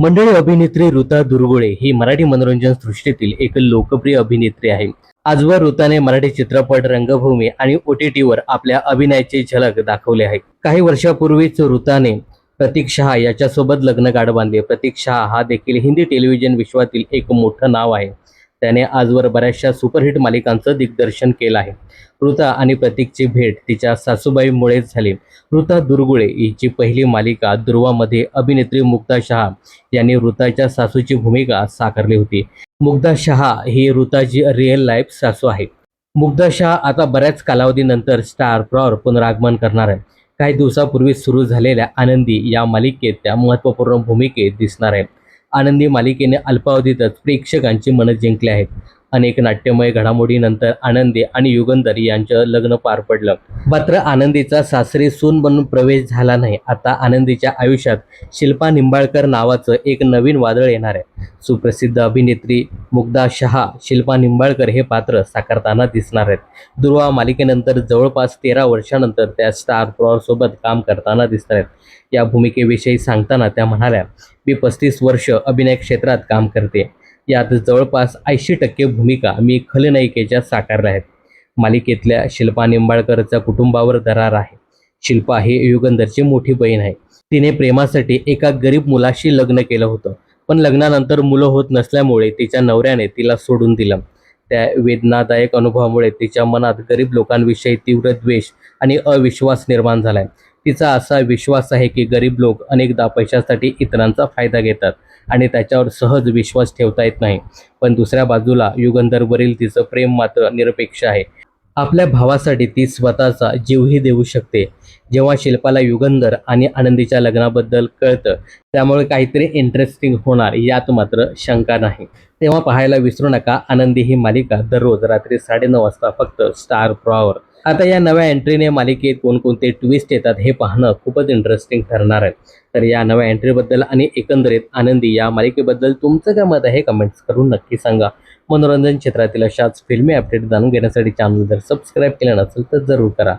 मंडळी, अभिनेत्री ऋता दुर्गुळे ही मराठी मनोरंजन सृष्टीतील एक लोकप्रिय अभिनेत्री आहे. आजवर ऋताने मराठी चित्रपट, रंगभूमी आणि OTTवर आपल्या अभिनयाची झलक दाखवली आहे. काही वर्षापूर्वीच ऋताने प्रतीक शहा याच्यासोबत लग्न गाठ बांधले. प्रतीक शहा हा देखील हिंदी टेलिव्हिजन विश्वातील एक मोठं नाव आहे. त्याने आजवर बऱ्याचशा सुपरहिट मालिकांचं दिग्दर्शन केलं आहे. ऋता आणि प्रतीकची भेट तिच्या सासूबाईमुळेच झाली. ऋता दुर्गुळे हिची पहिली मालिका ध्रुवामध्ये अभिनेत्री मुग्धा शहा यांनी ऋताच्या सासूची भूमिका साकारली होती. मुग्धा शहा ही ऋताची रिअल लाईफ सासू आहे. मुग्धा शहा आता बऱ्याच कालावधीनंतर स्टार प्रॉवर पुनरागमन करणार आहे. काही दिवसापूर्वी सुरू झालेल्या आनंदी या मालिकेत त्या महत्त्वपूर्ण भूमिकेत दिसणार आहे. आनंदी मालिकेने अल्पावधीतच प्रेक्षकांची मनं जिंकली आहेत. अनेक नाट्यमय घडामोडीनंतर आनंदी आणि युगंधर यांचं लग्न पार पडलं. मात्र आनंदीचा सासरी सून बनून प्रवेश झाला नाही. आता आनंदीच्या आयुष्यात शिल्पा निंबाळकर नावाचं एक नवीन वादळ येणार आहे. सुप्रसिद्ध अभिनेत्री मुग्धा शहा शिल्पा निंबाळकर हे पात्र साकारताना दिसणार आहेत. ध्रुवा मालिकेनंतर जवळपास 13 वर्षांनंतर त्या स्टार प्रॉवर सोबत काम करताना दिसत आहेत. या भूमिकेविषयी सांगताना त्या म्हणाल्या, मी 35 वर्ष अभिनय क्षेत्रात काम करते. यात जवळपास 80% भूमिका मी खलनायिकेच्या साकारल्या आहेत. मालिकेतल्या शिल्पा निंबाळकरच्या कुटुंबावर दरार आहे. शिल्पा ही युगंधरची मोठी बहीण आहे. तिने प्रेमासाठी एका गरीब मुलाशी लग्न केलं होतं, पण लग्नानंतर मुलं होत नसल्यामुळे तिच्या नवऱ्याने तिला सोडून दिलं. त्या वेदनादायक अनुभवामुळे तिच्या मनात गरीब लोकांविषयी तीव्र द्वेष आणि अविश्वास निर्माण झालाय. तिचा असा विश्वास आहे की गरीब लोक अनेकदा पैशासाठी इतरांचा फायदा घेतात आणि त्याच्यावर सहज विश्वास ठेवता येत नाही. पण दुसऱ्या बाजूला युगंधरवरील तिचं प्रेम मात्र निरपेक्ष आहे. आपल्या भावासाठी ती स्वतःचा जीवही देऊ शकते. जेव्हा शिल्पाला युगंधर आणि आनंदीच्या लग्नाबद्दल कळतं, त्यामुळे काहीतरी इंटरेस्टिंग होणार यात मात्र शंका नाही. तेव्हा पाहायला विसरू नका आनंदी ही मालिका दररोज रात्री 9:30 वाजता फक्त स्टार प्रॉवर. आता या नव्या एंट्रीने मालिकेत कोणकोणते ट्विस्ट येतात हे पाहणं खूपच इंटरेस्टिंग ठरणार आहे. तर या नव्या एंट्रीबद्दल आणि एकंदरीत आनंदी या मालिकेबद्दल तुमचं काय मत आहे कमेंट्स करून नक्की सांगा. मनोरंजन क्षेत्रातील अशाच फिल्मी अपडेट जाणून घेण्यासाठी चॅनल जर सबस्क्राईब केलं नसेल तर जरूर करा.